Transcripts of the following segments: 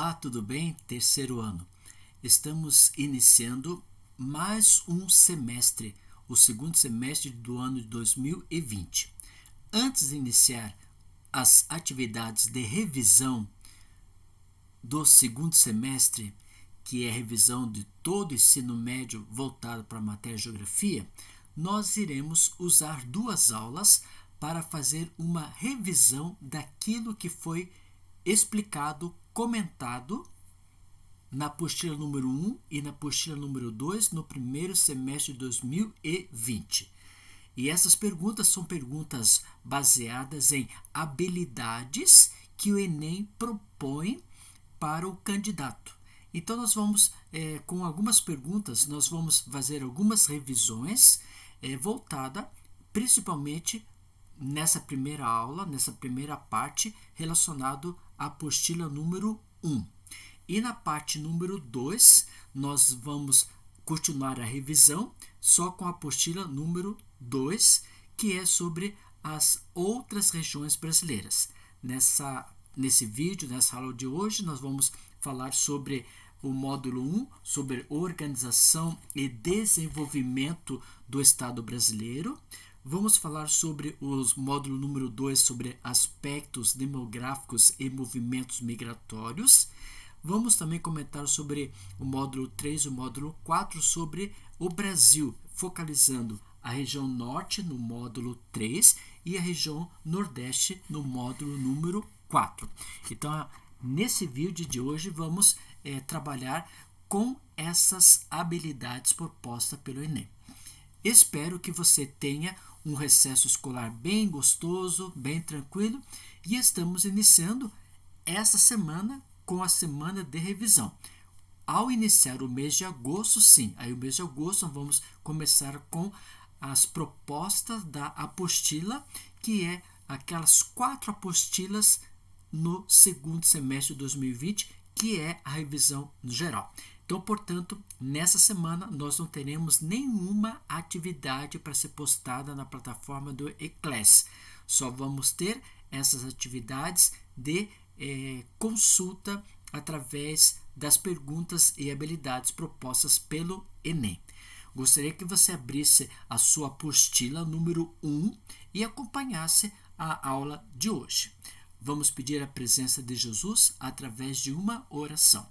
Olá, tudo bem? Terceiro ano. Estamos iniciando mais um semestre, o segundo semestre do ano de 2020. Antes de iniciar as atividades de revisão do segundo semestre, que é a revisão de todo o ensino médio voltado para a matéria de geografia, nós iremos usar 2 aulas para fazer uma revisão daquilo que foi explicado, comentado na apostila número 1 e na apostila número 2 no primeiro semestre de 2020. E essas perguntas são perguntas baseadas em habilidades que o Enem propõe para o candidato. Então nós vamos, com algumas perguntas, nós vamos fazer algumas revisões voltada principalmente nessa primeira aula, nessa primeira parte, relacionado à apostila número 1. E na parte número 2, nós vamos continuar a revisão só com a apostila número 2, que é sobre as outras regiões brasileiras. Nesse vídeo, nessa aula de hoje, nós vamos falar sobre o módulo 1, sobre organização e desenvolvimento do Estado brasileiro. Vamos falar sobre o módulo número 2, sobre aspectos demográficos e movimentos migratórios. Vamos também comentar sobre o módulo 3 e o módulo 4, sobre o Brasil, focalizando a região norte no módulo 3 e a região nordeste no módulo número 4. Então, nesse vídeo de hoje, vamos trabalhar com essas habilidades propostas pelo Enem. Espero que você tenha um recesso escolar bem gostoso, bem tranquilo, e estamos iniciando essa semana com a semana de revisão. Ao iniciar o mês de agosto, sim, aí o mês de agosto nós vamos começar com as propostas da apostila, que é aquelas 4 apostilas no segundo semestre de 2020, que é a revisão no geral. Então, portanto, nessa semana nós não teremos nenhuma atividade para ser postada na plataforma do eClass. Só vamos ter essas atividades de consulta através das perguntas e habilidades propostas pelo Enem. Gostaria que você abrisse a sua apostila número 1 e acompanhasse a aula de hoje. Vamos pedir a presença de Jesus através de uma oração.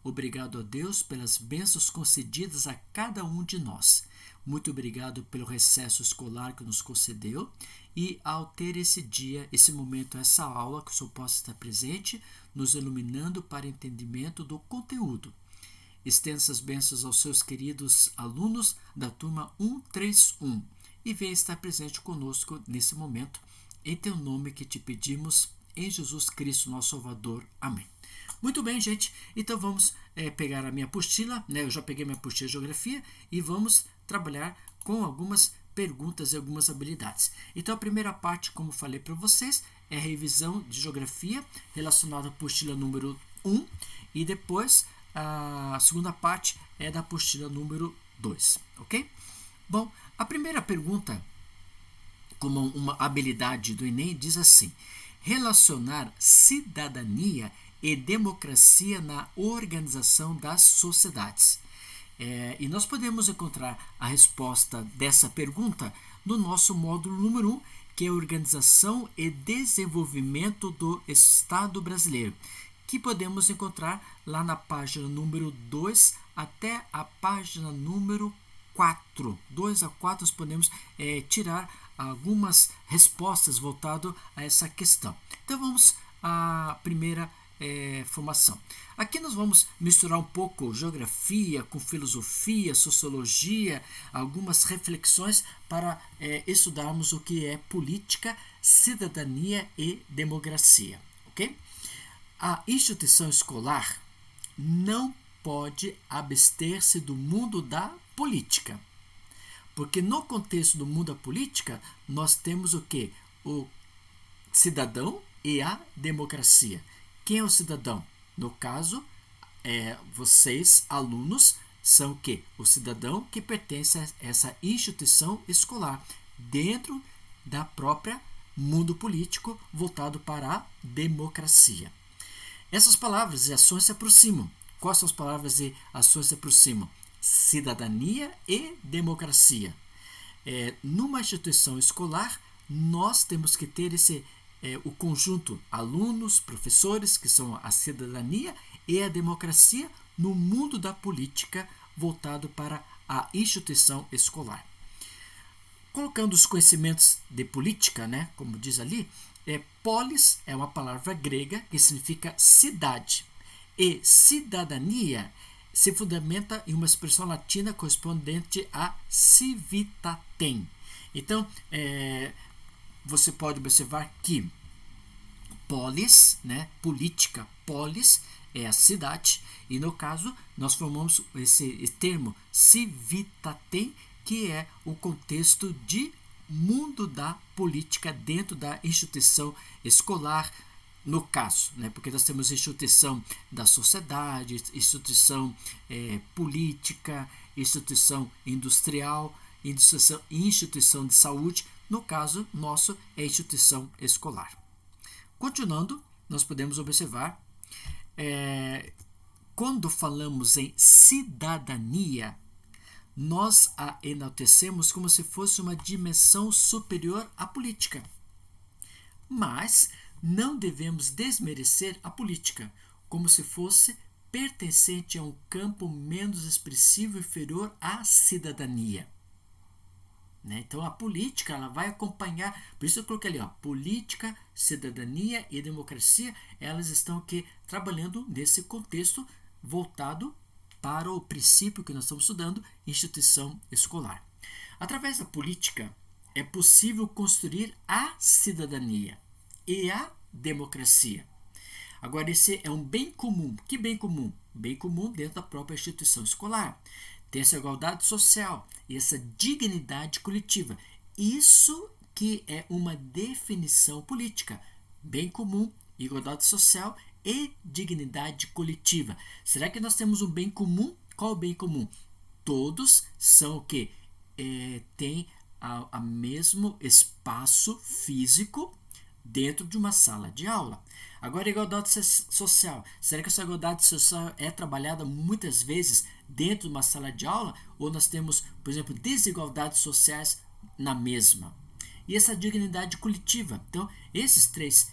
Obrigado a Deus pelas bênçãos concedidas a cada um de nós. Muito obrigado pelo recesso escolar que nos concedeu e ao ter esse dia, esse momento, essa aula, que o Senhor possa estar presente, nos iluminando para entendimento do conteúdo. Estenda essas bênçãos aos seus queridos alunos da turma 131 e venha estar presente conosco nesse momento, em teu nome que te pedimos, em Jesus Cristo, nosso Salvador. Amém. Muito bem, gente. Então vamos pegar a minha apostila, eu já peguei minha apostila de geografia e vamos trabalhar com algumas perguntas e algumas habilidades. Então a primeira parte, como falei para vocês, é a revisão de geografia relacionada à apostila número 1 e depois a segunda parte é da apostila número 2, ok? Bom, a primeira pergunta, como uma habilidade do Enem, diz assim: relacionar cidadania e democracia na organização das sociedades. E nós podemos encontrar a resposta dessa pergunta no nosso módulo número 1, que é a Organização e Desenvolvimento do Estado Brasileiro, que podemos encontrar lá na página número 2 até a página número 4. 2 a 4 nós podemos tirar algumas respostas voltadas a essa questão. Então vamos à primeira formação. Aqui nós vamos misturar um pouco geografia com filosofia, sociologia, algumas reflexões para estudarmos o que é política, cidadania e democracia, ok? A instituição escolar não pode abster-se do mundo da política, porque no contexto do mundo da política nós temos o quê? O cidadão e a democracia. Quem é o cidadão? No caso, vocês, alunos, são o quê? O cidadão que pertence a essa instituição escolar, dentro da própria mundo político voltado para a democracia. Essas palavras e ações se aproximam. Quais são as palavras e ações que se aproximam? Cidadania e democracia. Numa instituição escolar, nós temos que ter o conjunto alunos, professores, que são a cidadania e a democracia no mundo da política voltado para a instituição escolar. Colocando os conhecimentos de política, né, como diz ali, polis é uma palavra grega que significa cidade. E cidadania se fundamenta em uma expressão latina correspondente a civitatem. Então, você pode observar que polis, né, política, polis é a cidade, e no caso nós formamos esse termo civitatem, que é o contexto de mundo da política dentro da instituição escolar, no caso, né, porque nós temos instituição da sociedade, instituição política, instituição industrial, instituição de saúde. No caso nosso, é instituição escolar. Continuando, nós podemos observar, quando falamos em cidadania, nós a enaltecemos como se fosse uma dimensão superior à política. Mas não devemos desmerecer a política, como se fosse pertencente a um campo menos expressivo e inferior à cidadania. Então a política ela vai acompanhar, por isso eu coloquei ali, política, cidadania e democracia, elas estão aqui trabalhando nesse contexto voltado para o princípio que nós estamos estudando, instituição escolar. Através da política é possível construir a cidadania e a democracia. Agora, esse é um bem comum. Que bem comum? Bem comum dentro da própria instituição escolar. Tem essa igualdade social e essa dignidade coletiva. Isso que é uma definição política. Bem comum, igualdade social e dignidade coletiva. Será que nós temos um bem comum? Qual o bem comum? Todos são o quê? Tem o mesmo espaço físico dentro de uma sala de aula. Agora, a igualdade social. Será que essa igualdade social é trabalhada muitas vezes dentro de uma sala de aula? Ou nós temos, por exemplo, desigualdades sociais na mesma? E essa dignidade coletiva. Então, esses três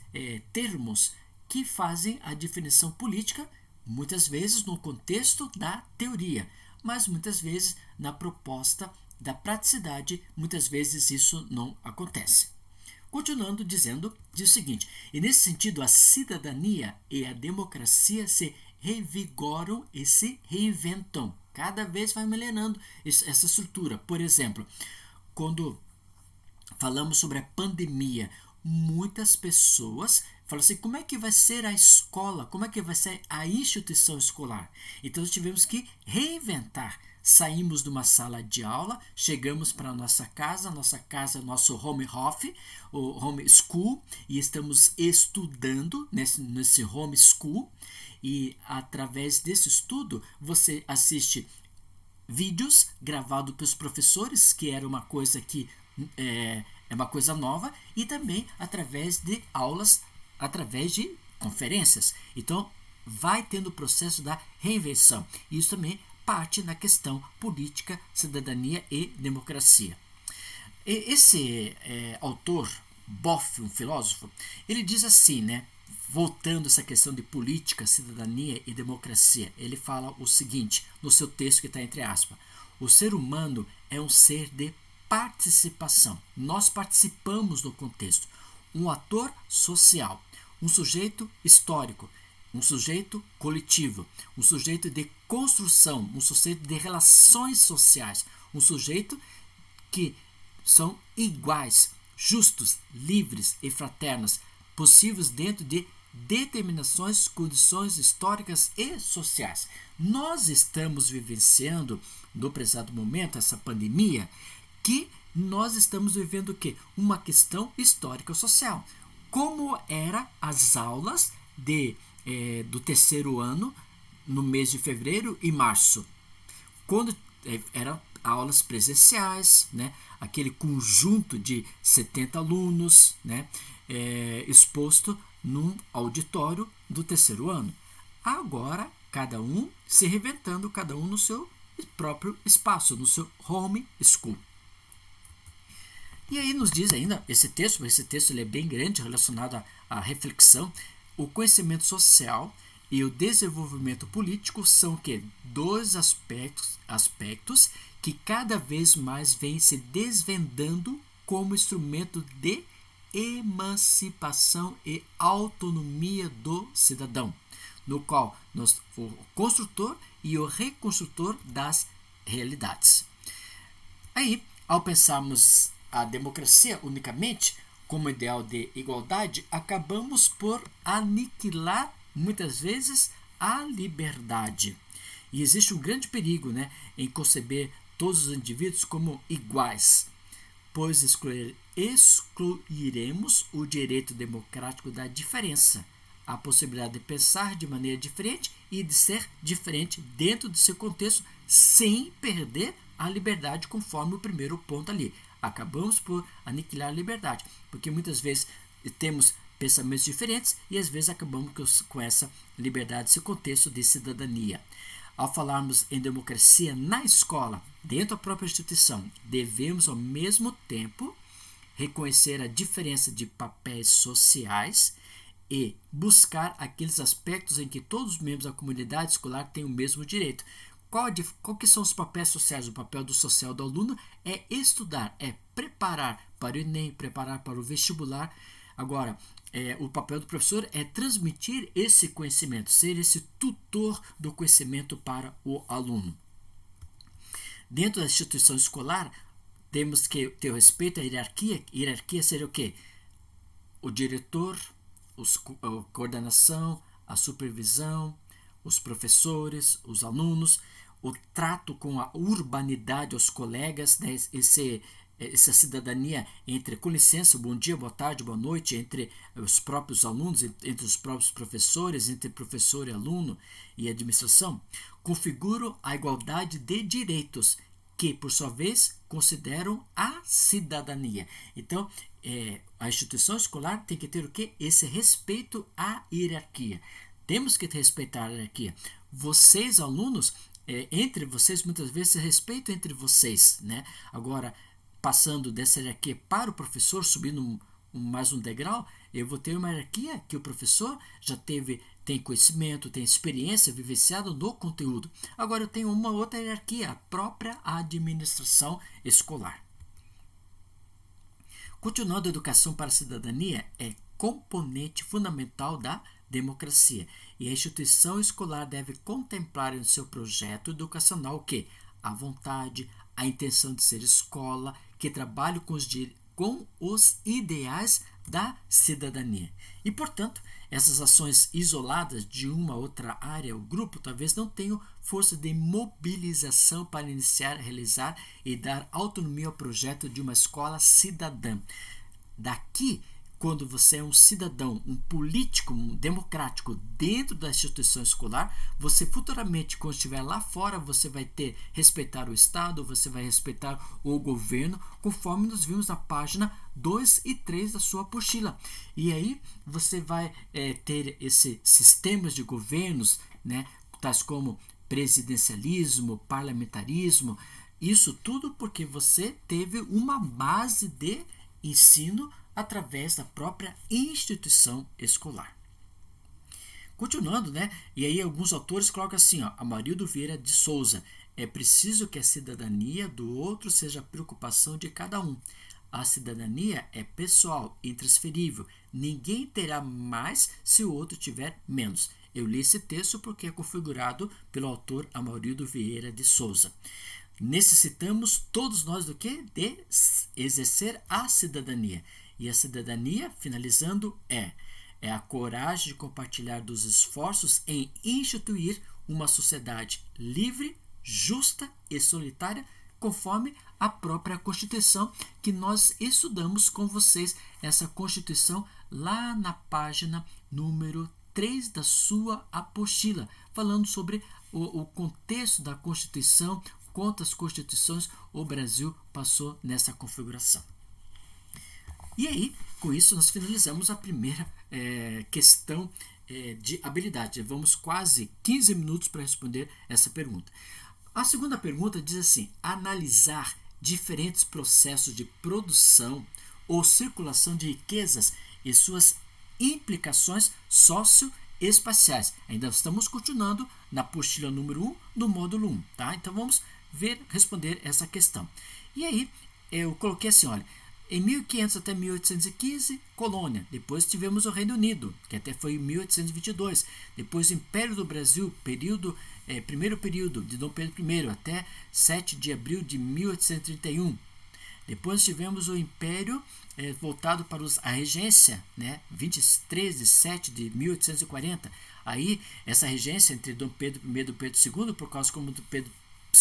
termos que fazem a definição política, muitas vezes no contexto da teoria, mas muitas vezes na proposta da praticidade, muitas vezes isso não acontece. Continuando dizendo, diz o seguinte: e nesse sentido a cidadania e a democracia se revigoram e se reinventam. Cada vez vai melhorando essa estrutura. Por exemplo, quando falamos sobre a pandemia, muitas pessoas falam assim, como é que vai ser a escola? Como é que vai ser a instituição escolar? Então nós tivemos que reinventar. Saímos de uma sala de aula, chegamos para a nossa casa, nosso home office, o home school, e estamos estudando nesse home school, e através desse estudo você assiste vídeos gravados pelos professores, que era uma coisa que é uma coisa nova, e também através de aulas, através de conferências. Então vai tendo o processo da reinvenção. Isso também parte na questão política, cidadania e democracia. Esse autor, Boff, um filósofo, ele diz assim, né, voltando a essa questão de política, cidadania e democracia, ele fala o seguinte, no seu texto que está entre aspas: o ser humano é um ser de participação. Nós participamos do contexto. Um ator social, um sujeito histórico, um sujeito coletivo, um sujeito de construção, um sujeito de relações sociais, um sujeito que são iguais, justos, livres e fraternos, possíveis dentro de determinações, condições históricas e sociais. Nós estamos vivenciando, no presente momento, essa pandemia, que nós estamos vivendo o quê? Uma questão histórica social. Como eram as aulas do terceiro ano no mês de fevereiro e março, quando eram aulas presenciais, né? Aquele conjunto de 70 alunos, né? Exposto num auditório do terceiro ano. Agora, cada um se reinventando, cada um no seu próprio espaço, no seu home school. E aí nos diz ainda, esse texto ele é bem grande, relacionado à reflexão, o conhecimento social e o desenvolvimento político são que dois aspectos que cada vez mais vêm se desvendando como instrumento de emancipação e autonomia do cidadão, no qual o construtor e o reconstrutor das realidades. Aí, ao pensarmos a democracia unicamente como ideal de igualdade, acabamos por aniquilar muitas vezes a liberdade. E existe um grande perigo, em conceber todos os indivíduos como iguais, pois excluiremos o direito democrático da diferença, a possibilidade de pensar de maneira diferente e de ser diferente dentro do seu contexto, sem perder a liberdade, conforme o primeiro ponto ali. Acabamos por aniquilar a liberdade, porque muitas vezes temos pensamentos diferentes e às vezes acabamos com essa liberdade, esse contexto de cidadania. Ao falarmos em democracia na escola, dentro da própria instituição, devemos ao mesmo tempo reconhecer a diferença de papéis sociais e buscar aqueles aspectos em que todos os membros da comunidade escolar têm o mesmo direito. Qual que são os papéis sociais? O papel do social do aluno é estudar, é preparar para o Enem, preparar para o vestibular. Agora, o papel do professor é transmitir esse conhecimento, ser esse tutor do conhecimento para o aluno. Dentro da instituição escolar, temos que ter respeito à hierarquia. Hierarquia seria o quê? O diretor, a coordenação, a supervisão, os professores, os alunos, o trato com a urbanidade, os colegas, essa cidadania entre, com licença, bom dia, boa tarde, boa noite, entre os próprios alunos, entre os próprios professores, entre professor e aluno e administração, configuram a igualdade de direitos, que, por sua vez, consideram a cidadania. Então, a instituição escolar tem que ter o quê? Esse respeito à hierarquia. Temos que respeitar a hierarquia. Vocês, alunos, entre vocês, muitas vezes, respeito entre vocês, Agora, passando dessa hierarquia para o professor, subindo mais um degrau, eu vou ter uma hierarquia que o professor já tem conhecimento, tem experiência vivenciada no conteúdo. Agora eu tenho uma outra hierarquia, a própria administração escolar. Continuando, a educação para a cidadania é componente fundamental da democracia, e a instituição escolar deve contemplar no seu projeto educacional o quê? A vontade, a intenção de ser escola, que trabalhe com os ideais da cidadania. E, portanto, essas ações isoladas de uma outra área ou grupo talvez não tenham força de mobilização para iniciar, realizar e dar autonomia ao projeto de uma escola cidadã. Daqui, quando você é um cidadão, um político, um democrático dentro da instituição escolar, você futuramente, quando estiver lá fora, você vai respeitar o Estado, você vai respeitar o governo, conforme nós vimos na página 2 e 3 da sua apostila. E aí você vai ter esses sistemas de governos, tais como presidencialismo, parlamentarismo, isso tudo porque você teve uma base de ensino através da própria instituição escolar. Continuando, e aí alguns autores colocam assim, Amarildo Vieira de Souza: é preciso que a cidadania do outro seja a preocupação de cada um. A cidadania é pessoal, intransferível. Ninguém terá mais se o outro tiver menos. Eu li esse texto porque é configurado pelo autor Amarildo Vieira de Souza. Necessitamos todos nós do quê? De exercer a cidadania. E a cidadania, finalizando, é a coragem de compartilhar dos esforços em instituir uma sociedade livre, justa e solitária, conforme a própria Constituição, que nós estudamos com vocês, essa Constituição lá na página número 3 da sua apostila, falando sobre o contexto da Constituição, quantas constituições o Brasil passou nessa configuração. E aí, com isso nós finalizamos a primeira questão de habilidade. Levamos quase 15 minutos para responder essa pergunta. A segunda pergunta diz assim: analisar diferentes processos de produção ou circulação de riquezas e suas implicações socioespaciais. Ainda estamos continuando na apostila número 1 do módulo 1, tá? Então vamos responder essa questão. E aí eu coloquei assim, olha, em 1500 até 1815, colônia. Depois tivemos o Reino Unido, que até foi em 1822. Depois o Império do Brasil, primeiro período de Dom Pedro I até 7 de abril de 1831. Depois tivemos o Império voltado para a regência, 23 de 7 de 1840. Aí, essa regência entre Dom Pedro I e Dom Pedro II, por causa como Dom Pedro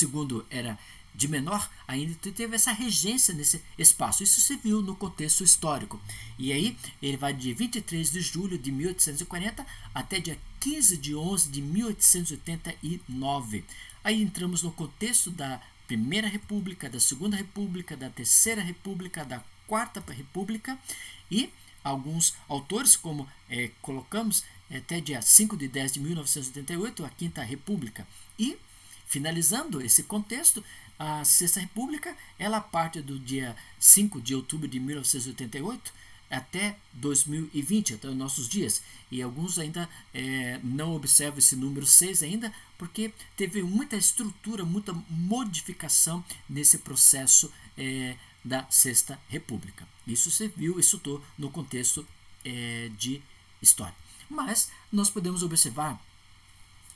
II era de menor, ainda teve essa regência nesse espaço. Isso se viu no contexto histórico. E aí, ele vai de 23 de julho de 1840 até dia 15 de 11 de 1889. Aí entramos no contexto da Primeira República, da Segunda República, da Terceira República, da Quarta República, e alguns autores, como colocamos, até dia 5 de 10 de 1988, a Quinta República. E, finalizando esse contexto, a Sexta República, ela parte do dia 5 de outubro de 1988 até 2020, até os nossos dias. E alguns ainda não observam esse número 6 ainda, porque teve muita estrutura, muita modificação nesse processo da Sexta República. Isso você viu, isso estou no contexto de história. Mas nós podemos observar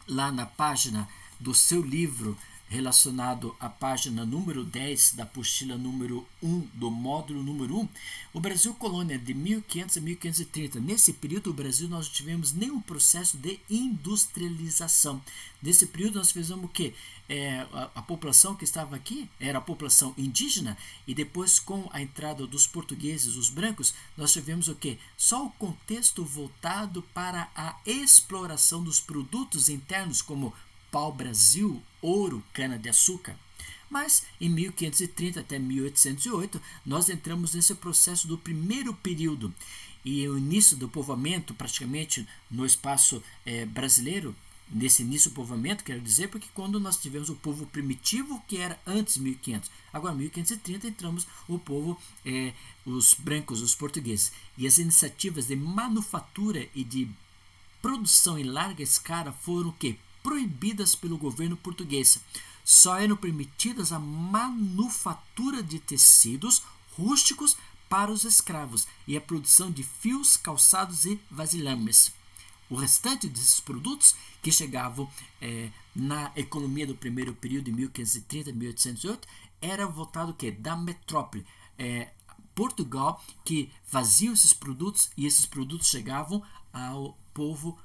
lá na página do seu livro relacionado à página número 10 da apostila número 1 do módulo número 1, o Brasil colônia de 1500 a 1530. Nesse período, o Brasil nós não tivemos nenhum processo de industrialização. Nesse período, nós fizemos o quê? A população que estava aqui era a população indígena, e depois, com a entrada dos portugueses, os brancos, nós tivemos o quê? Só o contexto voltado para a exploração dos produtos internos, como pau-brasil, ouro, cana-de-açúcar. Mas em 1530 até 1808 nós entramos nesse processo do primeiro período, e o início do povoamento praticamente no espaço brasileiro. Nesse início do povoamento, quero dizer, porque quando nós tivemos o povo primitivo, que era antes de 1500, agora em 1530 entramos o povo, os brancos, os portugueses, e as iniciativas de manufatura e de produção em larga escala foram o quê? Proibidas pelo governo português. Só eram permitidas a manufatura de tecidos rústicos para os escravos e a produção de fios, calçados e vasilhames. O restante desses produtos que chegavam na economia do primeiro período de 1530 a 1808 era voltado da metrópole. Portugal que fazia esses produtos, e esses produtos chegavam ao povo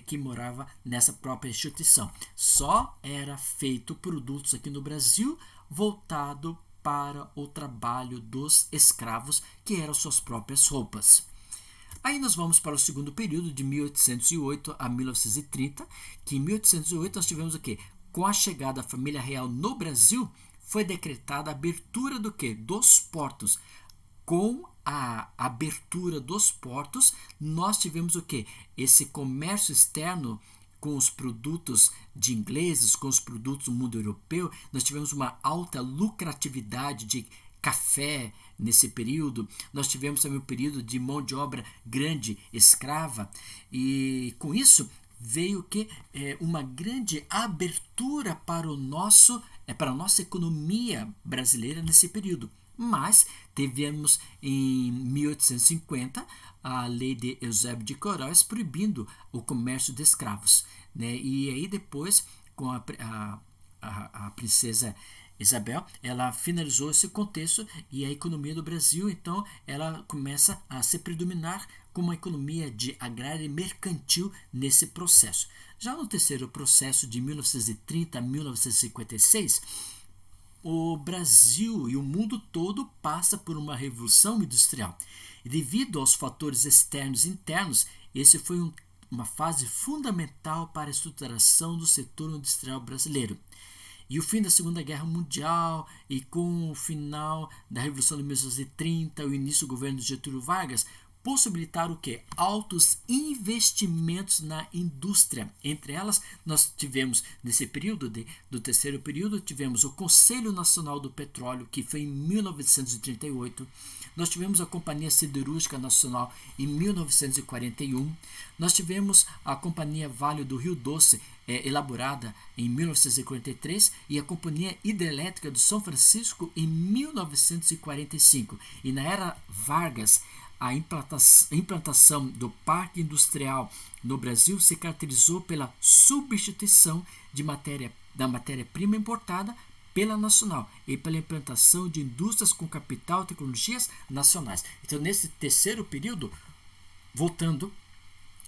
que morava nessa própria instituição. Só era feito produtos aqui no Brasil voltado para o trabalho dos escravos, que eram suas próprias roupas. Aí nós vamos para o segundo período, de 1808 a 1930, que em 1808 nós tivemos o quê? Com a chegada da família real no Brasil, foi decretada a abertura do quê? Dos portos. Com a abertura dos portos, nós tivemos o quê? Esse comércio externo com os produtos de ingleses, com os produtos do mundo europeu. Nós tivemos uma alta lucratividade de café nesse período. Nós tivemos também um período de mão de obra grande, escrava, e com isso veio que uma grande abertura para para a nossa economia brasileira nesse período. Mas tivemos em 1850 a lei de Eusébio de Queiroz proibindo o comércio de escravos, E aí depois, com a princesa Isabel, ela finalizou esse contexto, e a economia do Brasil, então, ela começa a se predominar como uma economia de agrária e mercantil nesse processo. Já no terceiro processo, de 1930 a 1956, o Brasil e o mundo todo passa por uma revolução industrial. E devido aos fatores externos e internos, esse foi uma fase fundamental para a estruturação do setor industrial brasileiro. E o fim da Segunda Guerra Mundial, e com o final da Revolução de 1930, o início do governo de Getúlio Vargas, possibilitar o quê? Altos investimentos na indústria. Entre elas, nós tivemos, nesse período do terceiro período, tivemos o Conselho Nacional do Petróleo, que foi em 1938. Nós tivemos a Companhia Siderúrgica Nacional em 1941. Nós tivemos a Companhia Vale do Rio Doce, elaborada em 1943, e a Companhia Hidrelétrica do São Francisco em 1945. E na era Vargas, a implantação do parque industrial no Brasil se caracterizou pela substituição da matéria-prima importada pela nacional e pela implantação de indústrias com capital e tecnologias nacionais. Então, nesse terceiro período, voltando,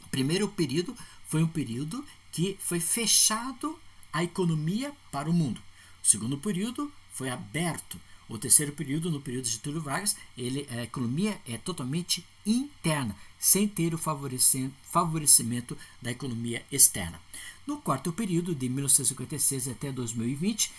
o primeiro período foi um período que foi fechado a economia para o mundo. O segundo período foi aberto. O terceiro período, no período de Getúlio Vargas, a economia é totalmente interna, sem ter o favorecimento da economia externa. No quarto período, de 1956 até 2020,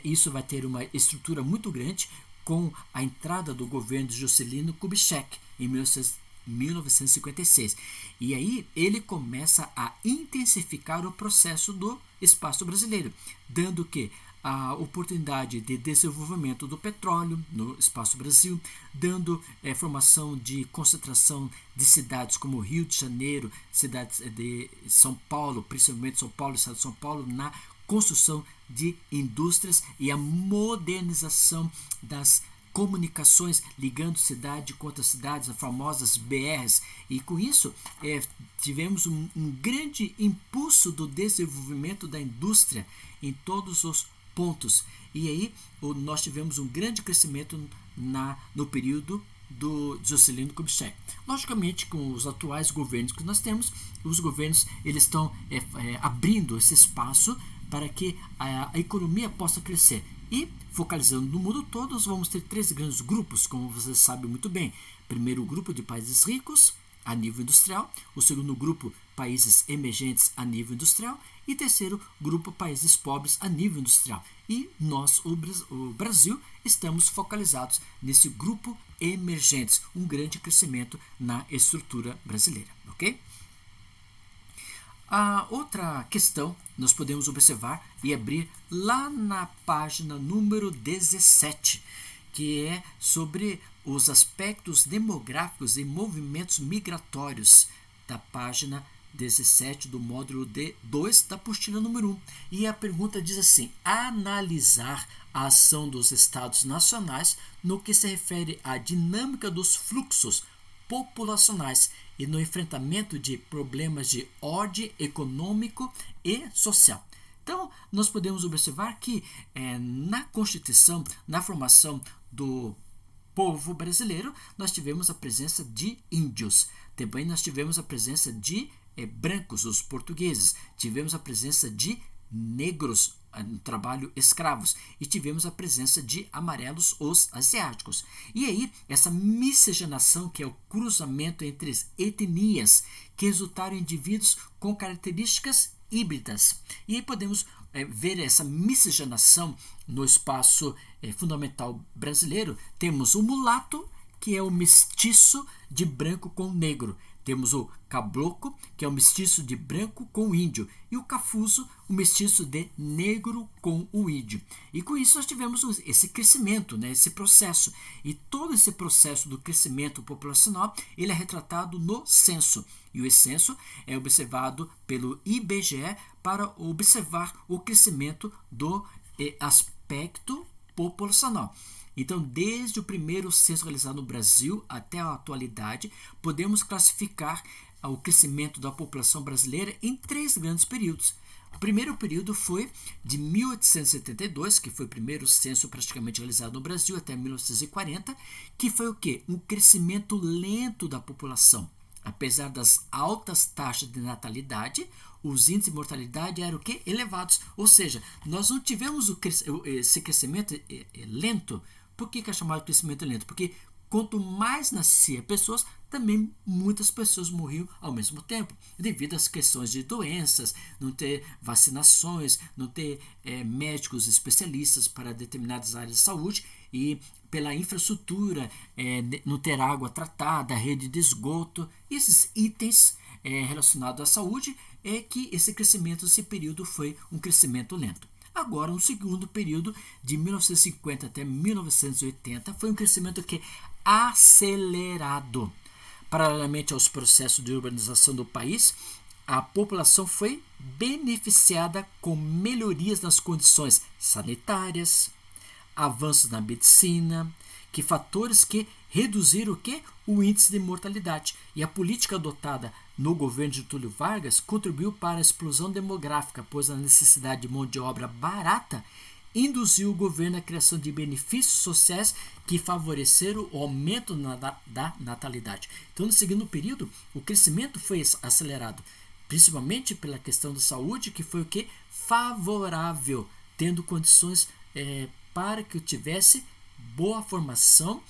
isso vai ter uma estrutura muito grande, com a entrada do governo de Juscelino Kubitschek em 1956. E aí ele começa a intensificar o processo do espaço brasileiro, dando que a oportunidade de desenvolvimento do petróleo no espaço Brasil, dando formação de concentração de cidades como Rio de Janeiro, cidades de São Paulo, principalmente São Paulo, estado de São Paulo, na construção de indústrias e a modernização das comunicações, ligando cidade com outras cidades, as famosas BRs, e com isso tivemos um grande impulso do desenvolvimento da indústria em todos os pontos. E aí nós tivemos um grande crescimento no período do Juscelino Kubitschek. Logicamente, com os atuais governos que nós temos, os governos eles estão abrindo esse espaço para que a economia possa crescer. E, focalizando no mundo todo, nós vamos ter três grandes grupos, como você sabe muito bem. Primeiro, o grupo de países ricos a nível industrial. O segundo grupo, países emergentes a nível industrial. E terceiro, grupo, países pobres a nível industrial. E nós, o Brasil, estamos focalizados nesse grupo emergentes. Um grande crescimento na estrutura brasileira, ok? A outra questão nós podemos observar e abrir lá na página número 17, que é sobre os aspectos demográficos e movimentos migratórios da página 17 do módulo D2 da apostila número 1. E a pergunta diz assim: analisar a ação dos estados nacionais no que se refere à dinâmica dos fluxos populacionais e no enfrentamento de problemas de ordem econômico e social. Então, nós podemos observar que na Constituição, na formação do povo brasileiro, nós tivemos a presença de índios. Também nós tivemos a presença de brancos, os portugueses. Tivemos a presença de negros no trabalho escravos e tivemos a presença de amarelos, os asiáticos. E aí, essa miscigenação, que é o cruzamento entre as etnias, que resultaram em indivíduos com características híbridas. E aí podemos ver essa miscigenação no espaço fundamental brasileiro. Temos o mulato, que é o mestiço de branco com negro. Temos o caboclo, que é o mestiço de branco com o índio, e o cafuso, o mestiço de negro com o índio. E com isso nós tivemos esse crescimento, esse processo. E todo esse processo do crescimento populacional, ele é retratado no censo. E o censo é observado pelo IBGE para observar o crescimento do aspecto populacional. Então, desde o primeiro censo realizado no Brasil até a atualidade, podemos classificar o crescimento da população brasileira em três grandes períodos. O primeiro período foi de 1872, que foi o primeiro censo praticamente realizado no Brasil, até 1940, que foi o quê? Um crescimento lento da população. Apesar das altas taxas de natalidade, os índices de mortalidade eram o quê? Elevados. Ou seja, nós não tivemos esse crescimento lento. Por que é chamado de crescimento lento? Porque quanto mais nascia pessoas, também muitas pessoas morriam ao mesmo tempo, devido às questões de doenças, não ter vacinações, não ter médicos especialistas para determinadas áreas de saúde e pela infraestrutura, não ter água tratada, rede de esgoto, esses itens relacionados à saúde, é que esse crescimento, esse período foi um crescimento lento. Agora, no segundo período, de 1950 até 1980, foi um crescimento que acelerado. Paralelamente aos processos de urbanização do país, a população foi beneficiada com melhorias nas condições sanitárias, avanços na medicina, fatores que reduziram o índice de mortalidade. E a política adotada no governo de Getúlio Vargas contribuiu para a explosão demográfica, pois a necessidade de mão de obra barata induziu o governo à criação de benefícios sociais que favoreceram o aumento da natalidade. Então, no segundo período, o crescimento foi acelerado, principalmente pela questão da saúde, que foi favorável, tendo condições para que eu tivesse boa formação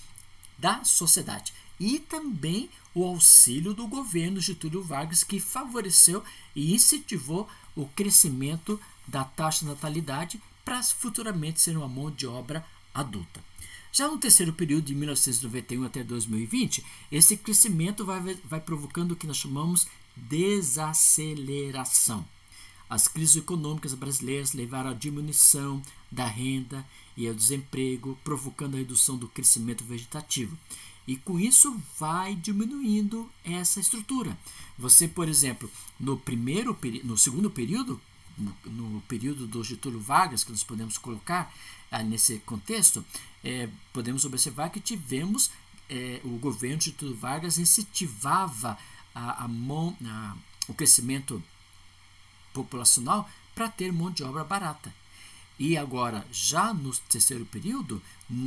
da sociedade. E também o auxílio do governo Getúlio Vargas, que favoreceu e incentivou o crescimento da taxa de natalidade para futuramente ser uma mão de obra adulta. Já no terceiro período, de 1991 até 2020, esse crescimento vai provocando o que nós chamamos desaceleração. As crises econômicas brasileiras levaram à diminuição da renda e ao desemprego, provocando a redução do crescimento vegetativo. E com isso vai diminuindo essa estrutura. Você, por exemplo, no segundo período, no período do Getúlio Vargas, que nós podemos colocar nesse contexto, podemos observar que tivemos o governo de Getúlio Vargas incentivava o crescimento populacional para ter mão de obra barata. E agora, já no terceiro período,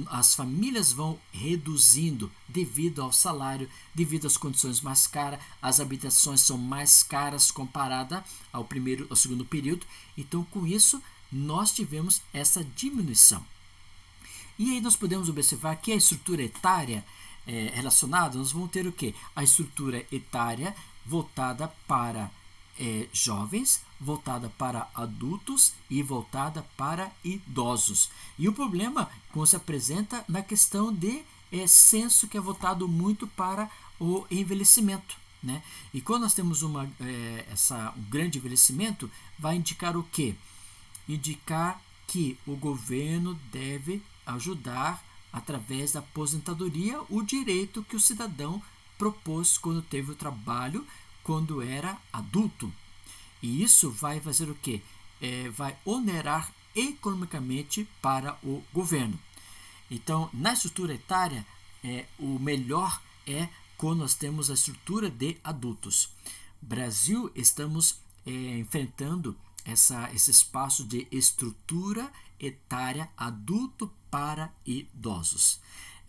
as famílias vão reduzindo devido ao salário, devido às condições mais caras, as habitações são mais caras comparada ao segundo período. Então, com isso, nós tivemos essa diminuição. E aí nós podemos observar que a estrutura etária relacionada, nós vamos ter o quê? A estrutura etária voltada para jovens, voltada para adultos e voltada para idosos. E o problema se apresenta na questão de censo, que é voltado muito para o envelhecimento, né? E quando nós temos um grande envelhecimento, vai indicar o quê? Indicar que o governo deve ajudar, através da aposentadoria, o direito que o cidadão propôs quando teve o trabalho, quando era adulto. E isso vai fazer o quê? Vai onerar economicamente para o governo. Então, na estrutura etária, o melhor é quando nós temos a estrutura de adultos. Brasil, estamos enfrentando esse espaço de estrutura etária adulto para idosos.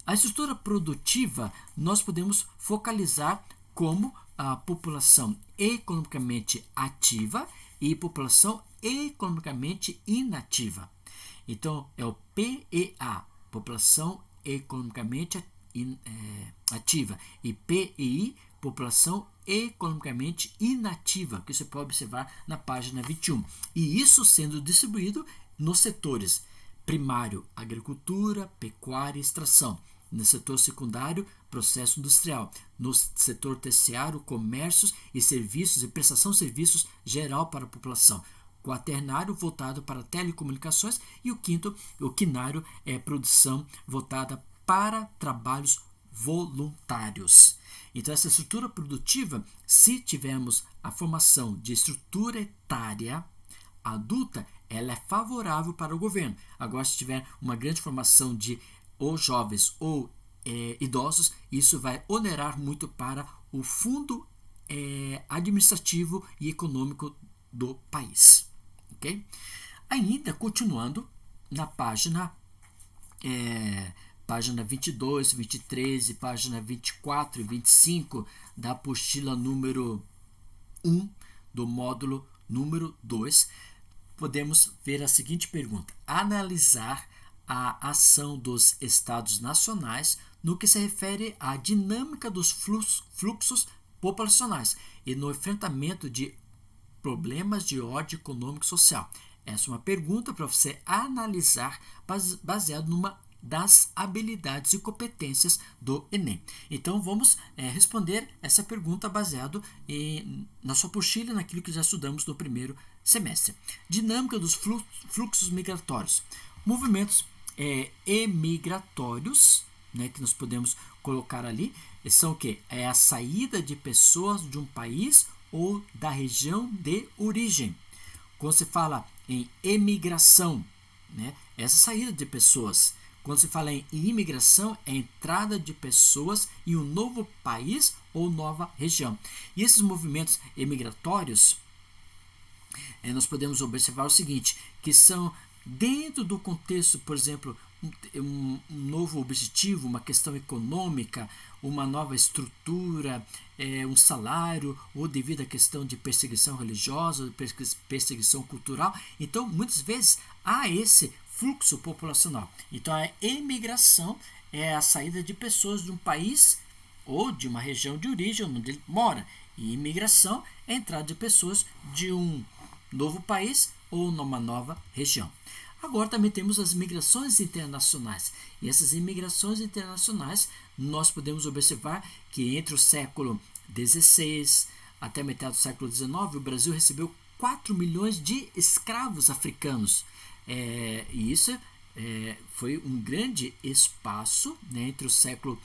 A estrutura produtiva, nós podemos focalizar como a população economicamente ativa e população economicamente inativa. Então, é o PEA, população economicamente ativa, e PEI, população economicamente inativa, que você pode observar na página 21. E isso sendo distribuído nos setores primário, agricultura, pecuária e extração. No setor secundário, processo industrial. No setor terciário, comércios e serviços e prestação de serviços geral para a população. Quaternário, voltado para telecomunicações. E o quinário, é produção voltada para trabalhos voluntários. Então, essa estrutura produtiva, se tivermos a formação de estrutura etária adulta, ela é favorável para o governo. Agora, se tiver uma grande formação de ou jovens ou idosos, isso vai onerar muito para o fundo administrativo e econômico do país. Okay? Ainda continuando na página 22, 23 e página 24 e 25 da apostila número 1 do módulo número 2, podemos ver a seguinte pergunta: analisar a ação dos Estados nacionais no que se refere à dinâmica dos fluxos populacionais e no enfrentamento de problemas de ordem econômica e social. Essa é uma pergunta para você analisar baseado numa das habilidades e competências do Enem. Então, vamos responder essa pergunta baseado na sua apostila, naquilo que já estudamos no primeiro semestre. Dinâmica dos fluxos migratórios. Movimentos emigratórios, né, que nós podemos colocar ali, são o quê? É a saída de pessoas de um país ou da região de origem. Quando se fala em emigração, né, essa saída de pessoas. Quando se fala em imigração, é a entrada de pessoas em um novo país ou nova região. E esses movimentos emigratórios, nós podemos observar o seguinte, que são dentro do contexto, por exemplo, um novo objetivo, uma questão econômica, uma nova estrutura, um salário, ou devido à questão de perseguição religiosa, perseguição cultural. Então, muitas vezes, há esse fluxo populacional. Então, a emigração é a saída de pessoas de um país ou de uma região de origem onde ele mora. E imigração é a entrada de pessoas de um novo país ou numa nova região. Agora também temos as migrações internacionais. E essas imigrações internacionais, nós podemos observar que entre o século XVI até a metade do século XIX, o Brasil recebeu 4 milhões de escravos africanos. E isso foi um grande espaço, né, entre o século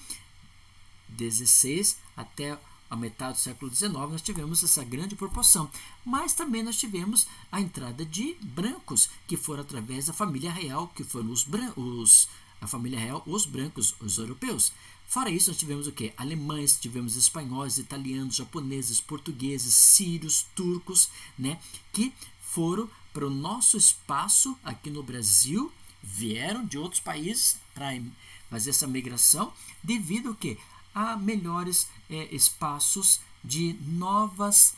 XVI até a metade do século XIX, nós tivemos essa grande proporção. Mas também nós tivemos a entrada de brancos, que foram através da família real, que foram a família real, os brancos, os europeus. Fora isso, nós tivemos o quê? Alemães, tivemos espanhóis, italianos, japoneses, portugueses, sírios, turcos, né, que foram para o nosso espaço aqui no Brasil, vieram de outros países para fazer essa migração, devido ao quê? A melhores espaços de novos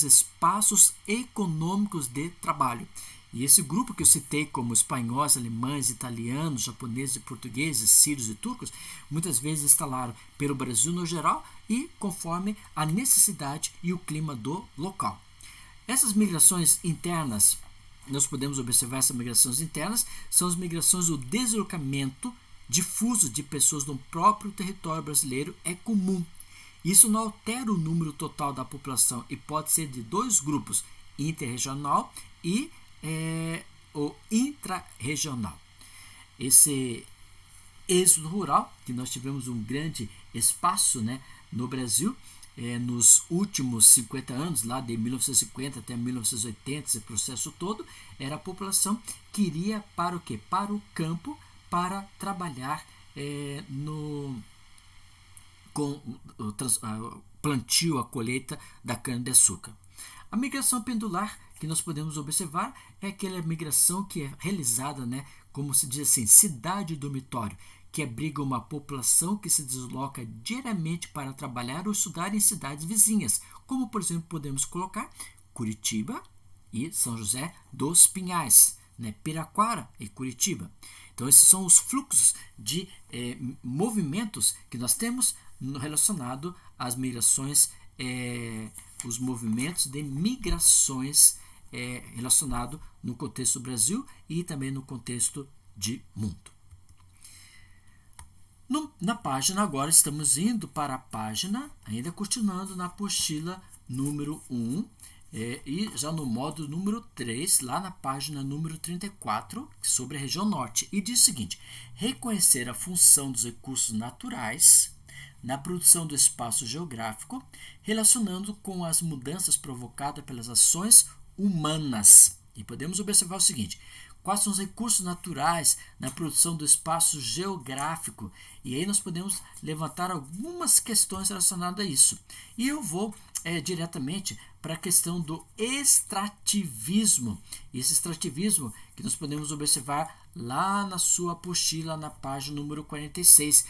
espaços econômicos de trabalho. E esse grupo que eu citei, como espanhóis, alemães, italianos, japoneses, portugueses, sírios e turcos, muitas vezes instalaram pelo Brasil no geral e conforme a necessidade e o clima do local. Essas migrações internas, nós podemos observar essas migrações internas, são as migrações do deslocamento difuso de pessoas no próprio território brasileiro é comum. Isso não altera o número total da população e pode ser de dois grupos, interregional e o intrarregional. Esse êxodo rural, que nós tivemos um grande espaço, né, no Brasil, nos últimos 50 anos, lá de 1950 até 1980, esse processo todo, era a população que iria para o quê? Para o campo, para trabalhar com o plantio, a colheita da cana-de-açúcar. A migração pendular que nós podemos observar é aquela migração que é realizada, né, como se diz assim, cidade dormitório, que abriga uma população que se desloca diariamente para trabalhar ou estudar em cidades vizinhas, como por exemplo podemos colocar Curitiba e São José dos Pinhais, né, Piraquara e Curitiba. Então, esses são os fluxos de movimentos que nós temos relacionado às migrações, os movimentos de migrações relacionado no contexto do Brasil e também no contexto de mundo. Na página, agora estamos indo para a página, ainda continuando na apostila número 1, e já no módulo número 3, lá na página número 34, sobre a região norte. E diz o seguinte: reconhecer a função dos recursos naturais na produção do espaço geográfico, relacionando com as mudanças provocadas pelas ações humanas. E podemos observar o seguinte: quais são os recursos naturais na produção do espaço geográfico? E aí nós podemos levantar algumas questões relacionadas a isso. E eu vou diretamente para a questão do extrativismo. Esse extrativismo que nós podemos observar lá na sua apostila, na página número 46.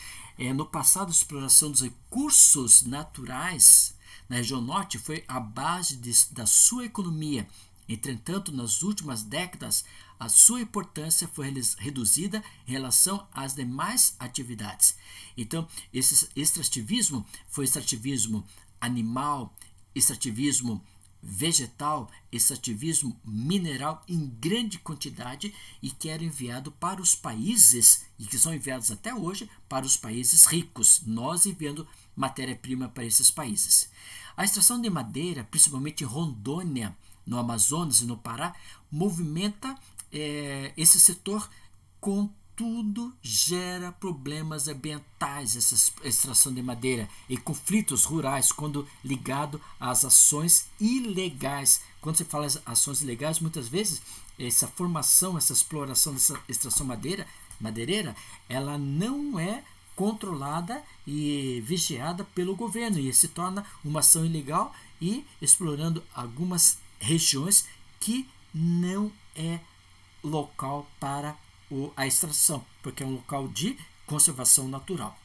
No passado, a exploração dos recursos naturais na região norte foi a base da sua economia, Entretanto, nas últimas décadas, a sua importância foi reduzida em relação às demais atividades. Então, esse extrativismo foi extrativismo animal, extrativismo vegetal, extrativismo mineral em grande quantidade e que era enviado para os países, e que são enviados até hoje, para os países ricos, nós enviando matéria-prima para esses países. A extração de madeira, principalmente em Rondônia, no Amazonas e no Pará, movimenta esse setor, contudo gera problemas ambientais, essa extração de madeira, e conflitos rurais quando ligado às ações ilegais. Quando você fala ações ilegais, muitas vezes essa formação, essa exploração dessa extração madeireira, ela não é controlada e vigiada pelo governo e se torna uma ação ilegal e explorando algumas regiões que não é local para a extração, porque é um local de conservação natural.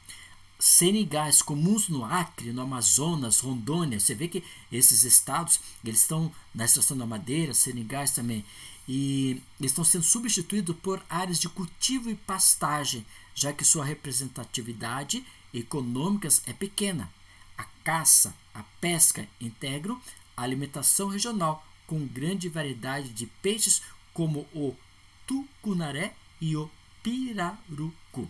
Senegais comuns no Acre, no Amazonas, Rondônia, você vê que esses estados eles estão na extração da madeira, senegais também, e eles estão sendo substituídos por áreas de cultivo e pastagem, já que sua representatividade econômica é pequena. A caça, a pesca integram a alimentação regional, com grande variedade de peixes como o tucunaré e o pirarucu.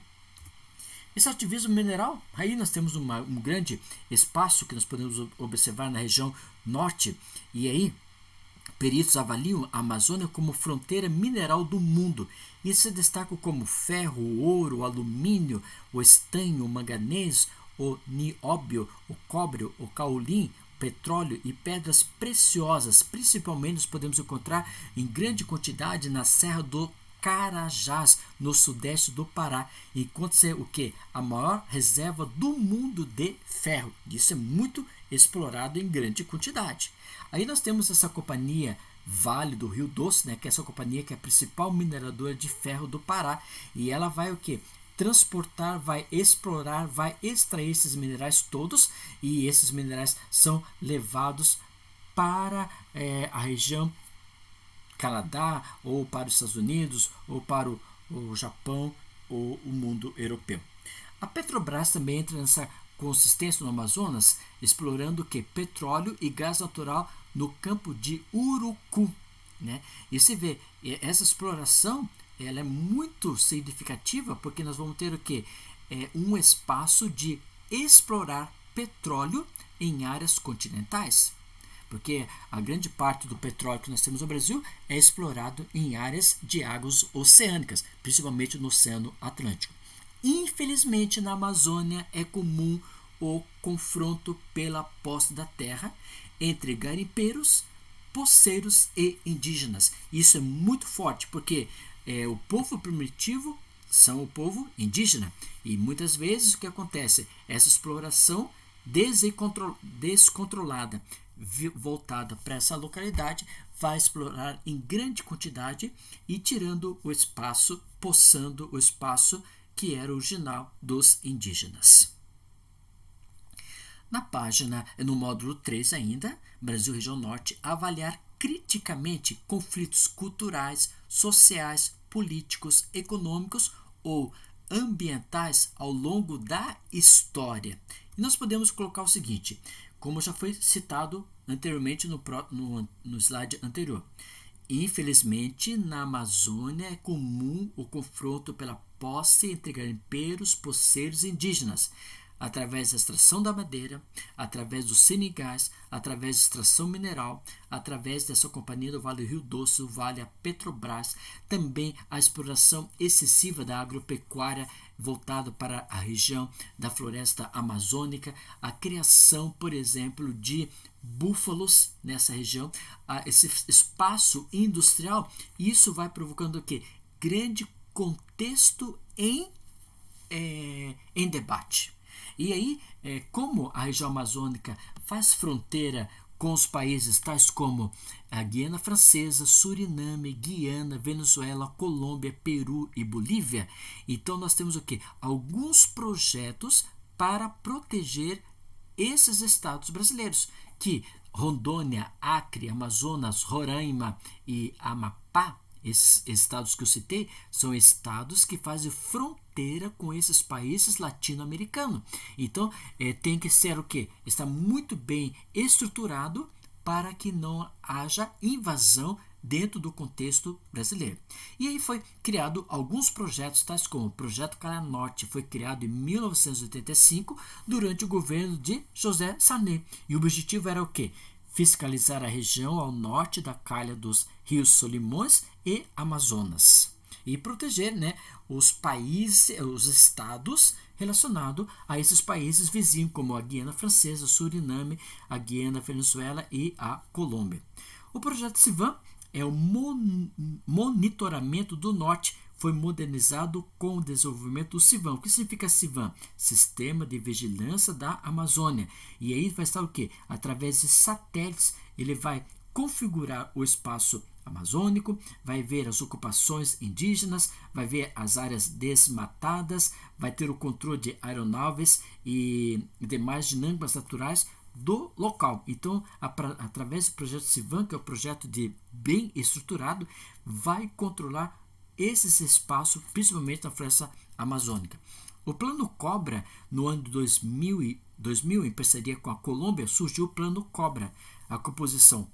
Esse ativismo mineral, aí nós temos um grande espaço que nós podemos observar na região norte, e aí peritos avaliam a Amazônia como fronteira mineral do mundo e se destacam como ferro, o ouro, o alumínio, o estanho, o manganês, o nióbio, o cobre, o caolim, petróleo e pedras preciosas. Principalmente nós podemos encontrar em grande quantidade na Serra do Carajás, no sudeste do Pará, encontra-se o que? A maior reserva do mundo de ferro. Isso é muito explorado em grande quantidade. Aí nós temos essa companhia Vale do Rio Doce, né, que é essa companhia que é a principal mineradora de ferro do Pará, e ela vai o que? Transportar, vai explorar, vai extrair esses minerais todos, e esses minerais são levados para a região Canadá, ou para os Estados Unidos, ou para o Japão, ou o mundo europeu. A Petrobras também entra nessa consistência no Amazonas, explorando o que? Petróleo e gás natural no campo de Urucu. Né? E você vê, essa exploração ela é muito significativa, porque nós vamos ter o que? Um espaço de explorar petróleo em áreas continentais. Porque a grande parte do petróleo que nós temos no Brasil é explorado em áreas de águas oceânicas, principalmente no Oceano Atlântico. Infelizmente, na Amazônia é comum o confronto pela posse da terra entre garimpeiros, poceiros e indígenas. Isso é muito forte, porque o povo primitivo são o povo indígena. E muitas vezes o que acontece? Essa exploração descontrolada voltada para essa localidade vai explorar em grande quantidade e tirando o espaço, poçando o espaço que era original dos indígenas. Na página, no módulo 3 ainda, Brasil Região Norte, avaliar criticamente conflitos culturais, sociais, políticos, econômicos ou ambientais ao longo da história. E nós podemos colocar o seguinte, como já foi citado anteriormente no slide anterior. Infelizmente, na Amazônia é comum o confronto pela posse entre garimpeiros, poceiros e indígenas, através da extração da madeira, através dos senegais, através da extração mineral, através dessa companhia do Vale do Rio Doce, o Vale, a Petrobras, também a exploração excessiva da agropecuária voltada para a região da floresta amazônica, a criação, por exemplo, de búfalos nessa região, esse espaço industrial, isso vai provocando o quê? Grande contexto em debate. E aí, como a região amazônica faz fronteira com os países tais como a Guiana Francesa, Suriname, Guiana, Venezuela, Colômbia, Peru e Bolívia, então nós temos o quê? Alguns projetos para proteger esses estados brasileiros, que Rondônia, Acre, Amazonas, Roraima e Amapá, esses estados que eu citei, são estados que fazem fronteira com esses países latino-americanos. Então, tem que ser o quê? Está muito bem estruturado para que não haja invasão dentro do contexto brasileiro. E aí foi criado alguns projetos, tais como o Projeto Calha Norte, foi criado em 1985 durante o governo de José Sarney. E o objetivo era o quê? Fiscalizar a região ao norte da calha dos rios Solimões e Amazonas e proteger, os países, os estados relacionados a esses países vizinhos, como a Guiana Francesa, Suriname, a Guiana Venezuela e a Colômbia. O projeto CIVAM é o monitoramento do norte, foi modernizado com o desenvolvimento do CIVAM. O que significa CIVAM? Sistema de Vigilância da Amazônia. E aí vai estar o quê? Através de satélites, ele vai configurar o espaço amazônico, vai ver as ocupações indígenas, vai ver as áreas desmatadas, vai ter o controle de aeronaves e demais dinâmicas naturais do local. Então, através do projeto CIVAM, que é o projeto de bem estruturado, vai controlar esses espaços, principalmente na floresta amazônica. O Plano Cobra, no ano de 2000, em parceria com a Colômbia, surgiu o Plano Cobra, a composição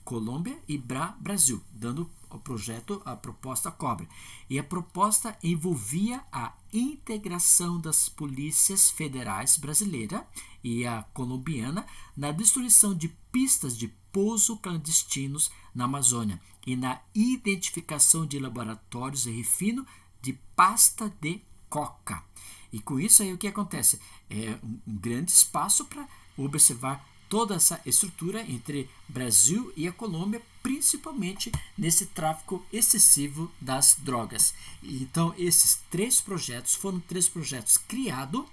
Colômbia e Brasil, dando ao projeto a proposta Cobra. E a proposta envolvia a integração das polícias federais brasileira e a colombiana na destruição de pistas de pouso clandestinos na Amazônia e na identificação de laboratórios de refino de pasta de coca. E com isso aí o que acontece? É um grande espaço para observar toda essa estrutura entre Brasil e a Colômbia, principalmente nesse tráfico excessivo das drogas. Então, esses 3 projetos foram 3 projetos criados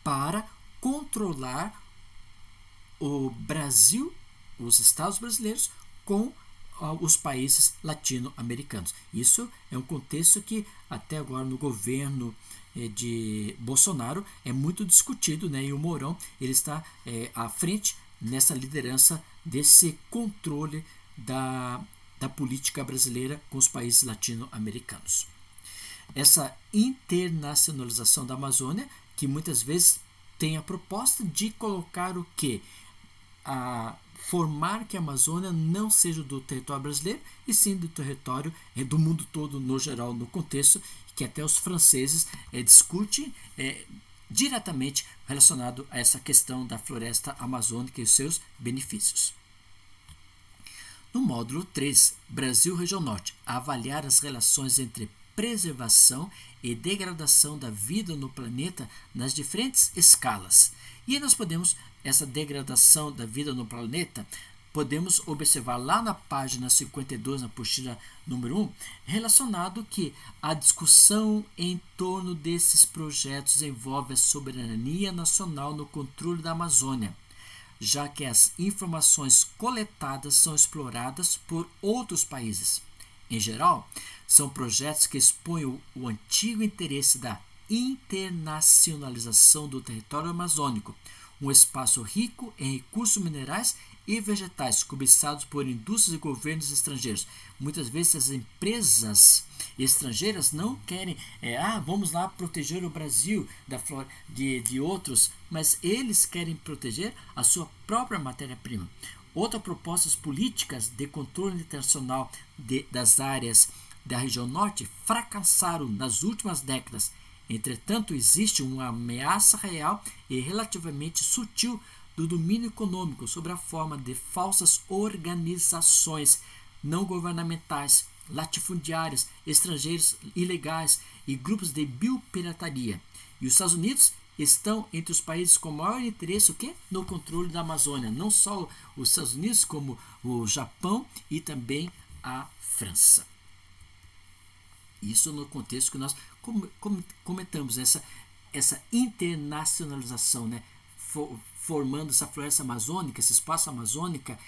para controlar o Brasil, os estados brasileiros, com os países latino-americanos. Isso é um contexto que até agora no governo de Bolsonaro é muito discutido, e o Mourão ele está à frente nessa liderança desse controle da política brasileira com os países latino-americanos. Essa internacionalização da Amazônia, que muitas vezes tem a proposta de colocar o quê? Formar que a Amazônia não seja do território brasileiro, e sim do território do mundo todo, no geral, no contexto que até os franceses discutem diretamente relacionado a essa questão da floresta amazônica e os seus benefícios. No módulo 3, Brasil Região Norte, avaliar as relações entre preservação e degradação da vida no planeta nas diferentes escalas. E aí nós podemos, essa degradação da vida no planeta, podemos observar lá na página 52, na apostila número 1, relacionado que a discussão em torno desses projetos envolve a soberania nacional no controle da Amazônia, já que as informações coletadas são exploradas por outros países. Em geral, são projetos que expõem o antigo interesse da internacionalização do território amazônico, um espaço rico em recursos minerais e vegetais cobiçados por indústrias e governos estrangeiros. Muitas vezes as empresas estrangeiras não querem, vamos lá proteger o Brasil da flora de outros, mas eles querem proteger a sua própria matéria-prima. Outras propostas políticas de controle internacional das áreas da região norte fracassaram nas últimas décadas. Entretanto, existe uma ameaça real e relativamente sutil do domínio econômico sob a forma de falsas organizações não governamentais, latifundiárias, estrangeiros ilegais e grupos de biopirataria. E os Estados Unidos estão entre os países com maior interesse no controle da Amazônia. Não só os Estados Unidos, como o Japão e também a França. Isso no contexto que nós comentamos, essa internacionalização, formando essa floresta amazônica, esse espaço amazônica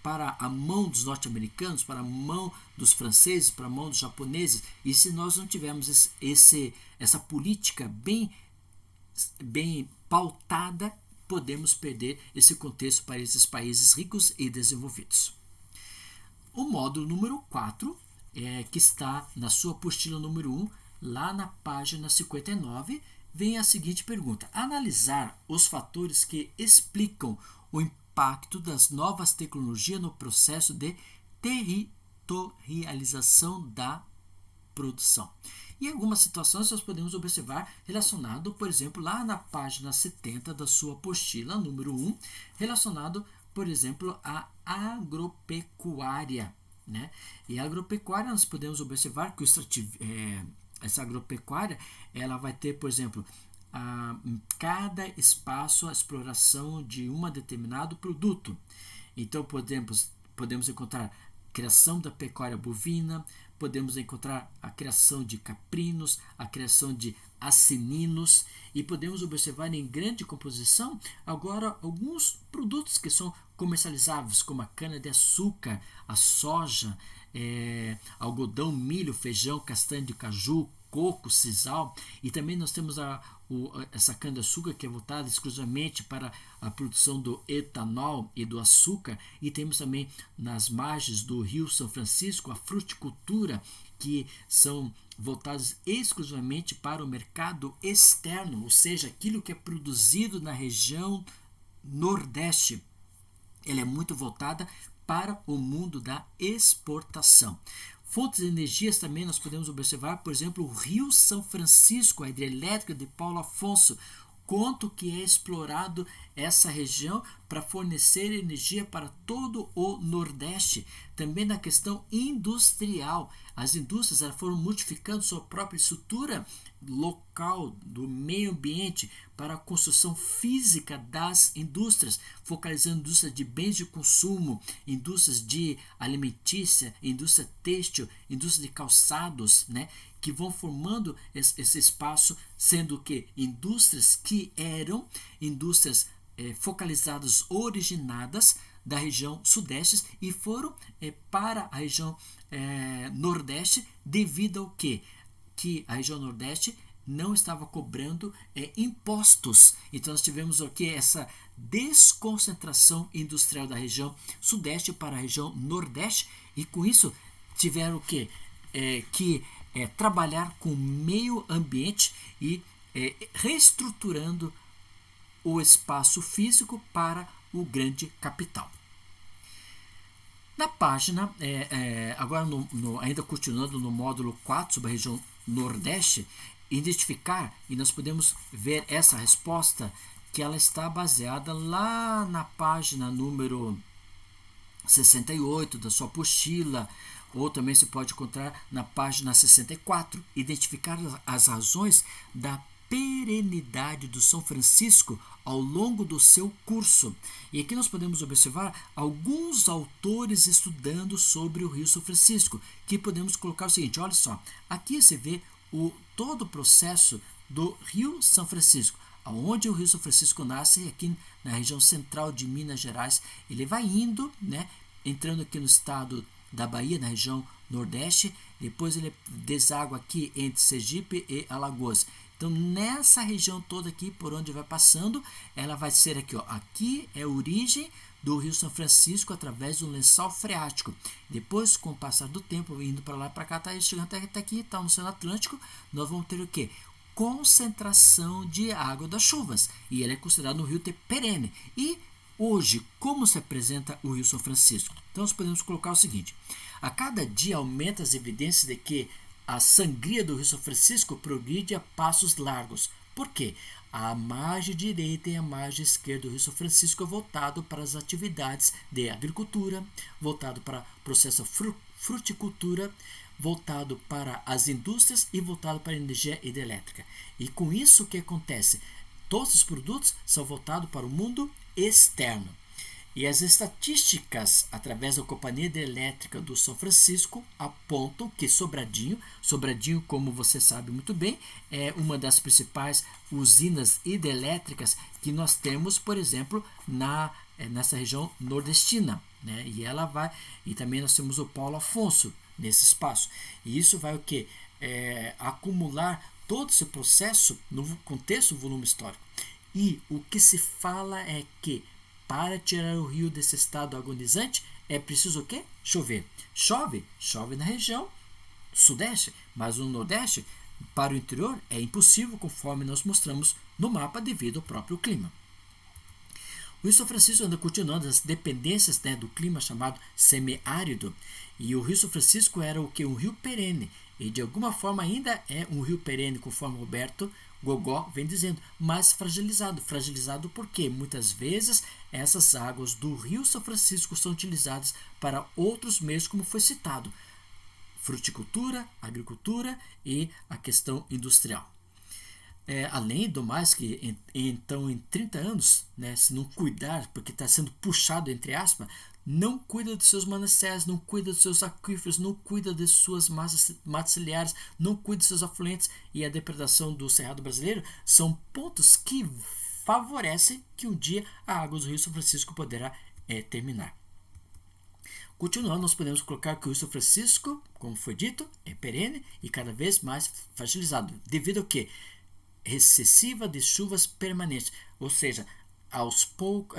para a mão dos norte-americanos, para a mão dos franceses, para a mão dos japoneses. E se nós não tivermos essa política bem pautada, podemos perder esse contexto para esses países ricos e desenvolvidos. O módulo número 4, que está na sua apostila número 1, lá na página 59, vem a seguinte pergunta: analisar os fatores que explicam o impacto das novas tecnologias no processo de territorialização da produção. E algumas situações nós podemos observar relacionado, por exemplo, lá na página 70 da sua apostila, número 1, relacionado, por exemplo, à agropecuária, né? E a agropecuária nós podemos observar que essa agropecuária ela vai ter, por exemplo, em cada espaço a exploração de um determinado produto. Então podemos encontrar criação da pecuária bovina, podemos encontrar a criação de caprinos, a criação de acininos, e podemos observar em grande composição agora alguns produtos que são comercializáveis, como a cana-de-açúcar, a soja, algodão, milho, feijão, castanha de caju, coco, sisal, e também nós temos essa cana-de-açúcar que é voltada exclusivamente para a produção do etanol e do açúcar, e temos também nas margens do Rio São Francisco a fruticultura, que são voltados exclusivamente para o mercado externo, ou seja, aquilo que é produzido na região Nordeste. Ela é muito voltada para o mundo da exportação. Fontes de energias também nós podemos observar, por exemplo, o Rio São Francisco, a hidrelétrica de Paulo Afonso, quanto que é explorado essa região para fornecer energia para todo o Nordeste. Também na questão industrial, as indústrias foram modificando sua própria estrutura local do meio ambiente para a construção física das indústrias, focalizando indústrias de bens de consumo, indústrias de alimentícia, indústria têxtil, indústria de calçados, né, que vão formando esse espaço, sendo que indústrias que eram indústrias focalizadas, originadas da região sudeste e foram para a região nordeste, devido ao quê? Que a região nordeste não estava cobrando impostos. Então nós tivemos aqui essa desconcentração industrial da região sudeste para a região nordeste, e com isso tiveram o quê? Que trabalhar com o meio ambiente e reestruturando o espaço físico para o grande capital. Na página, agora ainda continuando no módulo 4 sobre a região Nordeste, identificar, e nós podemos ver essa resposta, que ela está baseada lá na página número 68 da sua apostila, ou também se pode encontrar na página 64, identificar as razões da perenidade do São Francisco ao longo do seu curso. E aqui nós podemos observar alguns autores estudando sobre o Rio São Francisco, que podemos colocar o seguinte: olha só, aqui você vê todo o processo do Rio São Francisco, aonde o Rio São Francisco nasce, aqui na região central de Minas Gerais. Ele vai indo, né, entrando aqui no estado da Bahia, na região Nordeste, depois ele deságua aqui entre Sergipe e Alagoas. Então, nessa região toda aqui, por onde vai passando, ela vai ser aqui, ó. Aqui é a origem do Rio São Francisco através do lençol freático. Depois, com o passar do tempo, indo para lá para cá, tá chegando até aqui, tá no Oceano Atlântico, nós vamos ter o quê? Concentração de água das chuvas. E ele é considerado um rio perene. E hoje, como se apresenta o Rio São Francisco? Então, nós podemos colocar o seguinte: a cada dia aumenta as evidências de que a sangria do Rio São Francisco progride a passos largos. Por quê? A margem direita e a margem esquerda do Rio São Francisco é voltado para as atividades de agricultura, voltado para o processo fruticultura, voltado para as indústrias e voltado para a energia hidrelétrica. E com isso, o que acontece? Todos os produtos são voltados para o mundo externo. E as estatísticas, através da Companhia Hidrelétrica do São Francisco, apontam que Sobradinho, como você sabe muito bem, é uma das principais usinas hidrelétricas que nós temos, por exemplo, nessa região nordestina, né? E também nós temos o Paulo Afonso nesse espaço. E isso vai o quê? Acumular todo esse processo no contexto do volume histórico. E o que se fala é que para tirar o rio desse estado agonizante é preciso o quê? Chover. Chove na região sudeste, mas no nordeste, para o interior, é impossível, conforme nós mostramos no mapa, devido ao próprio clima. O Rio São Francisco anda continuando as dependências, né, do clima chamado semiárido, e o Rio São Francisco era o que? Um rio perene, e de alguma forma ainda é um rio perene, conforme Roberto Gogó vem dizendo, mas fragilizado. Fragilizado porque muitas vezes essas águas do Rio São Francisco são utilizadas para outros meios, como foi citado, fruticultura, agricultura e a questão industrial. Além do mais que, então, em 30 anos, né, se não cuidar, porque está sendo puxado, entre aspas, não cuida dos seus mananciais, não cuida dos seus aquíferos, não cuida de suas matas ciliares, não cuida dos seus afluentes, e a depredação do Cerrado brasileiro são pontos que favorecem que um dia a água do Rio São Francisco poderá terminar. Continuando, nós podemos colocar que o Rio São Francisco, como foi dito, é perene e cada vez mais fragilizado, devido ao quê? Excessiva de chuvas permanentes, ou seja, aos poucos,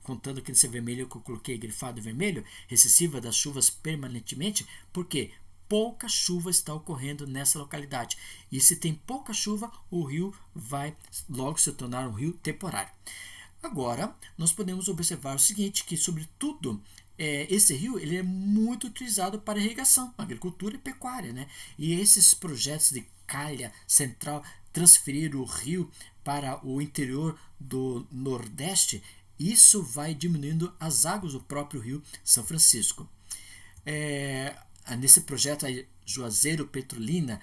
contando aqui nesse vermelho que eu coloquei grifado vermelho, excessiva das chuvas permanentemente, porque pouca chuva está ocorrendo nessa localidade, e se tem pouca chuva, o rio vai logo se tornar um rio temporário. Agora, nós podemos observar o seguinte, que sobretudo esse rio ele é muito utilizado para irrigação, agricultura e pecuária, né? E esses projetos de calha central, transferir o rio para o interior do Nordeste, isso vai diminuindo as águas do próprio Rio São Francisco. Nesse projeto aí, Juazeiro Petrolina,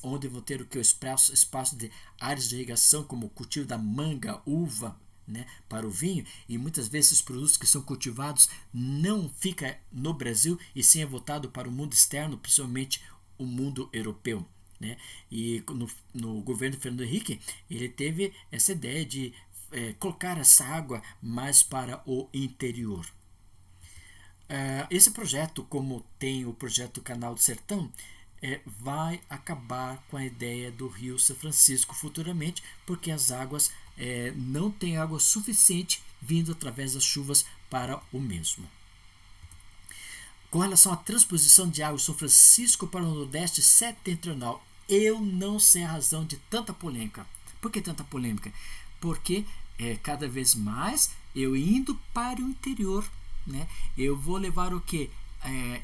onde vão ter o espaço de áreas de irrigação, como o cultivo da manga, uva, né, para o vinho, e muitas vezes os produtos que são cultivados não ficam no Brasil e sim é voltado para o mundo externo, principalmente o mundo europeu. Né? E no governo do Fernando Henrique, ele teve essa ideia de colocar essa água mais para o interior. Esse projeto, como tem o projeto Canal do Sertão, vai acabar com a ideia do Rio São Francisco futuramente, porque as águas não tem água suficiente vindo através das chuvas para o mesmo. Com relação à transposição de água do São Francisco para o Nordeste setentrional, eu não sei a razão de tanta polêmica. Por que tanta polêmica? Porque cada vez mais eu indo para o interior, né, eu vou levar o que?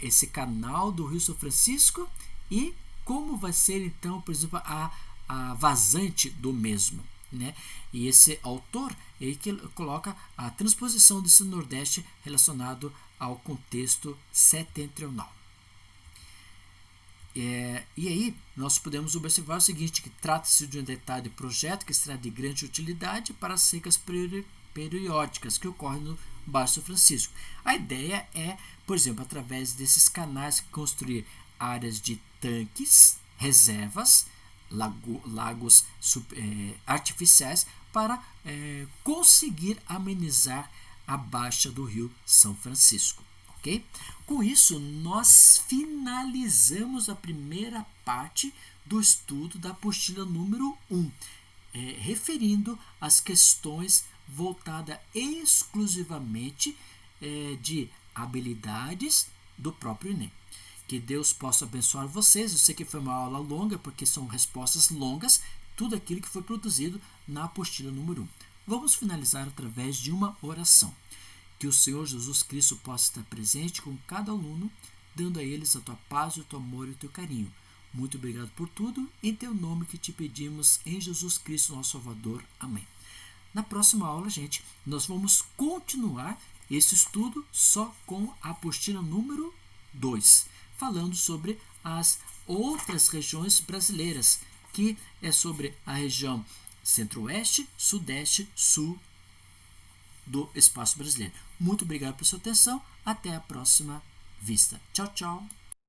Esse canal do Rio São Francisco, e como vai ser então, por exemplo, a vazante do mesmo. Né? E esse autor ele que coloca a transposição desse Nordeste relacionado ao contexto setentrional. E aí nós podemos observar o seguinte, que trata-se de um detalhe de projeto que será de grande utilidade para as secas periódicas que ocorrem no Baixo São Francisco. A ideia é, por exemplo, através desses canais, construir áreas de tanques, reservas, lagos artificiais para conseguir amenizar a baixa do Rio São Francisco. Okay? Com isso, nós finalizamos a primeira parte do estudo da apostila número 1, referindo as questões voltadas exclusivamente de habilidades do próprio Enem. Que Deus possa abençoar vocês. Eu sei que foi uma aula longa, porque são respostas longas, tudo aquilo que foi produzido na apostila número 1. Vamos finalizar através de uma oração. Que o Senhor Jesus Cristo possa estar presente com cada aluno, dando a eles a tua paz, o teu amor e o teu carinho. Muito obrigado por tudo, em teu nome que te pedimos, em Jesus Cristo, nosso Salvador. Amém. Na próxima aula, gente, nós vamos continuar esse estudo só com a apostila número 2, falando sobre as outras regiões brasileiras, que é sobre a região centro-oeste, sudeste, sul do espaço brasileiro. Muito obrigado pela sua atenção. Até a próxima vista. Tchau, tchau.